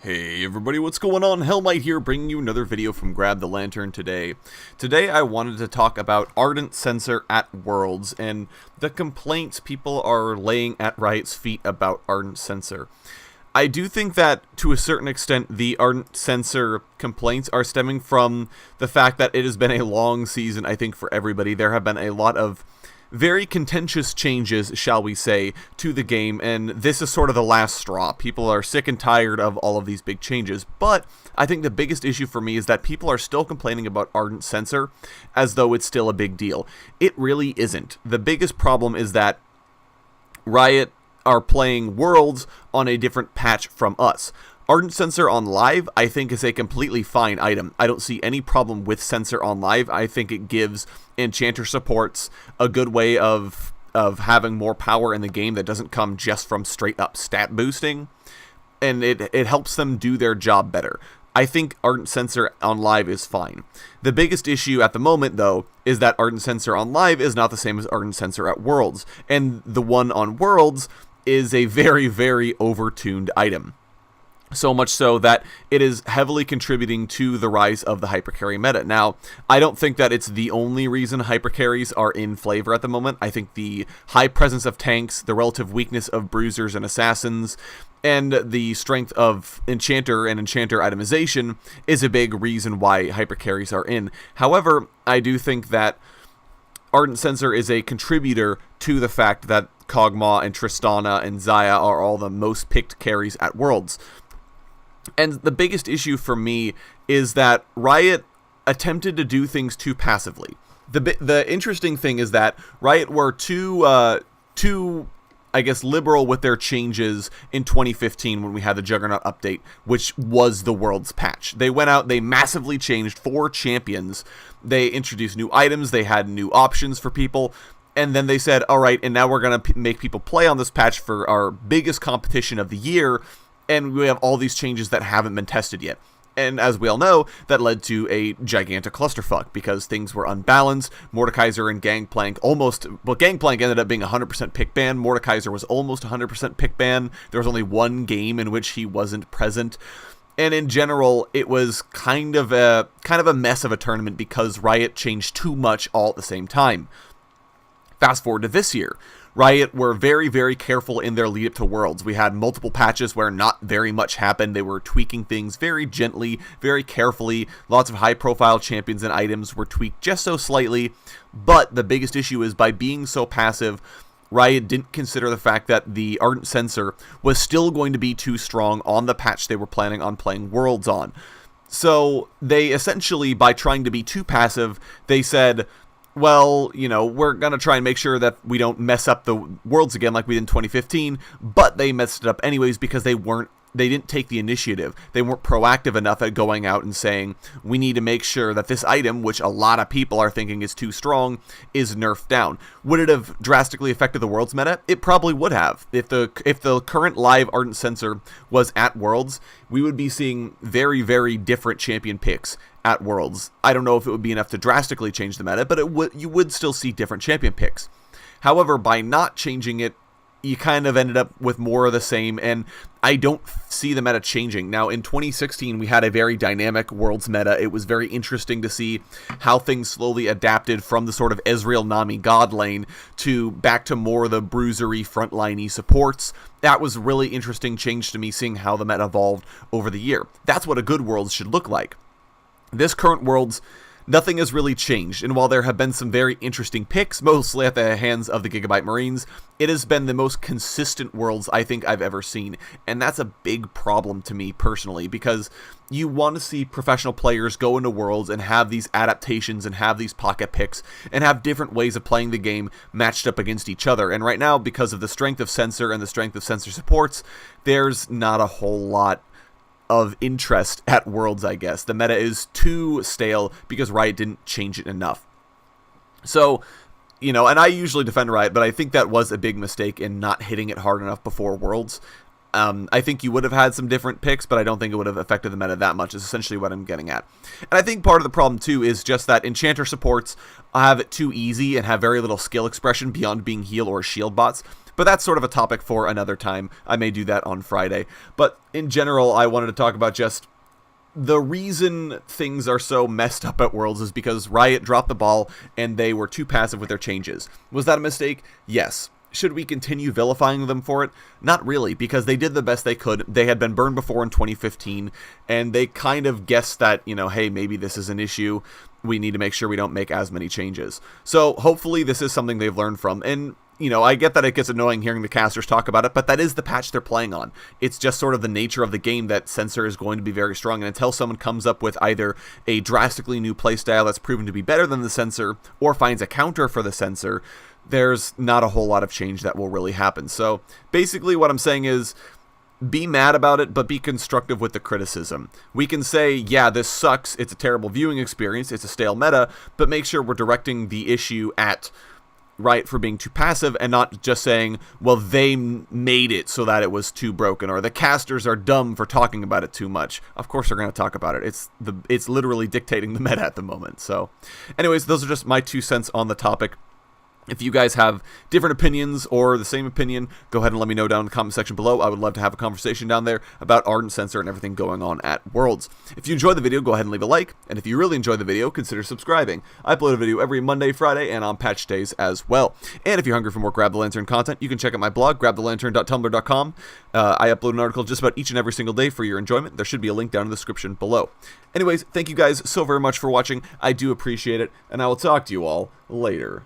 Hey everybody, what's going on? Hellmite here, bringing you another video from Grab the Lantern today. Today I wanted to talk about Ardent Censer at Worlds, and the complaints people are laying at Riot's feet about Ardent Censer. I do think that, to a certain extent, the Ardent Censer complaints are stemming from the fact that it has been a long season, I think, for everybody. There have been a lot of very contentious changes, shall we say, to the game, and this is sort of the last straw. People are sick and tired of all of these big changes, but I think the biggest issue for me is that people are still complaining about Ardent Censer as though it's still a big deal. It really isn't. The biggest problem is that Riot are playing Worlds on a different patch from us. Ardent Censer on Live, I think, is a completely fine item. I don't see any problem with Censer on Live. I think it gives Enchanter supports a good way of having more power in the game that doesn't come just from straight up stat boosting, and it helps them do their job better. I think Ardent Censer on Live is fine. The biggest issue at the moment, though, is that Ardent Censer on Live is not the same as Ardent Censer at Worlds, and the one on Worlds is a very, very overtuned item. So much so that it is heavily contributing to the rise of the hypercarry meta. Now, I don't think that it's the only reason hypercarries are in flavor at the moment. I think the high presence of tanks, the relative weakness of bruisers and assassins, and the strength of Enchanter and Enchanter itemization is a big reason why hypercarries are in. However, I do think that Ardent Censer is a contributor to the fact that Kog'Maw and Tristana and Xayah are all the most picked carries at Worlds. And the biggest issue for me is that Riot attempted to do things too passively. The interesting thing is that Riot were too, I guess, liberal with their changes in 2015 when we had the Juggernaut update, which was the Worlds patch. They went out, they massively changed 4 champions. They introduced new items, they had new options for people, and then they said, alright, and now we're going to make people play on this patch for our biggest competition of the year, and we have all these changes that haven't been tested yet. And as we all know, that led to a gigantic clusterfuck because things were unbalanced. Mordekaiser and Gangplank Gangplank ended up being 100% pick ban. Mordekaiser was almost 100% pick ban. There was only one game in which he wasn't present. And in general, it was kind of a mess of a tournament because Riot changed too much all at the same time. Fast forward to this year. Riot were very, very careful in their lead up to Worlds. We had multiple patches where not very much happened. They were tweaking things very gently, very carefully. Lots of high-profile champions and items were tweaked just so slightly. But the biggest issue is by being so passive, Riot didn't consider the fact that the Ardent Censer was still going to be too strong on the patch they were planning on playing Worlds on. So they essentially, by trying to be too passive, they said, well, you know, we're going to try and make sure that we don't mess up the Worlds again like we did in 2015, but they messed it up anyways because they didn't take the initiative. They weren't proactive enough at going out and saying, we need to make sure that this item, which a lot of people are thinking is too strong, is nerfed down. Would it have drastically affected the Worlds meta? It probably would have. If the current live Ardent Censer was at Worlds, we would be seeing very, very different champion picks at Worlds. I don't know if it would be enough to drastically change the meta, but you would still see different champion picks. However, by not changing it, you kind of ended up with more of the same, and I don't see the meta changing. Now, in 2016, we had a very dynamic Worlds meta. It was very interesting to see how things slowly adapted from the sort of Ezreal Nami god lane to back to more the bruisery, frontliney supports. That was really interesting change to me, seeing how the meta evolved over the year. That's what a good Worlds should look like. This current Worlds, nothing has really changed, and while there have been some very interesting picks, mostly at the hands of the Gigabyte Marines, it has been the most consistent Worlds I think I've ever seen, and that's a big problem to me personally, because you want to see professional players go into Worlds and have these adaptations and have these pocket picks and have different ways of playing the game matched up against each other, and right now, because of the strength of Censer and the strength of Censer supports, there's not a whole lot of interest at Worlds, I guess. The meta is too stale because Riot didn't change it enough. So, you know, and I usually defend Riot, but I think that was a big mistake in not hitting it hard enough before Worlds. I think you would have had some different picks, but I don't think it would have affected the meta that much, is essentially what I'm getting at. And I think part of the problem, too, is just that Enchanter supports have it too easy and have very little skill expression beyond being heal or shield bots. But that's sort of a topic for another time. I may do that on Friday. But in general, I wanted to talk about just the reason things are so messed up at Worlds is because Riot dropped the ball and they were too passive with their changes. Was that a mistake? Yes. Should we continue vilifying them for it? Not really, because they did the best they could. They had been burned before in 2015, and they kind of guessed that, you know, hey, maybe this is an issue. We need to make sure we don't make as many changes. So hopefully this is something they've learned from. And, you know, I get that it gets annoying hearing the casters talk about it, but that is the patch they're playing on. It's just sort of the nature of the game that Censer is going to be very strong, and until someone comes up with either a drastically new playstyle that's proven to be better than the Censer, or finds a counter for the Censer, there's not a whole lot of change that will really happen. So basically what I'm saying is, be mad about it, but be constructive with the criticism. We can say, yeah, this sucks, it's a terrible viewing experience, it's a stale meta, but make sure we're directing the issue at Riot for being too passive, and not just saying, well, they made it so that it was too broken, or the casters are dumb for talking about it too much. Of course they're going to talk about it. It's literally dictating the meta at the moment. So anyways, those are just my 2 cents on the topic. If you guys have different opinions or the same opinion, go ahead and let me know down in the comment section below. I would love to have a conversation down there about Ardent, Censer, and everything going on at Worlds. If you enjoyed the video, go ahead and leave a like. And if you really enjoyed the video, consider subscribing. I upload a video every Monday, Friday, and on patch days as well. And if you're hungry for more Grab the Lantern content, you can check out my blog, grabthelantern.tumblr.com. I upload an article just about each and every single day for your enjoyment. There should be a link down in the description below. Anyways, thank you guys so very much for watching. I do appreciate it, and I will talk to you all later.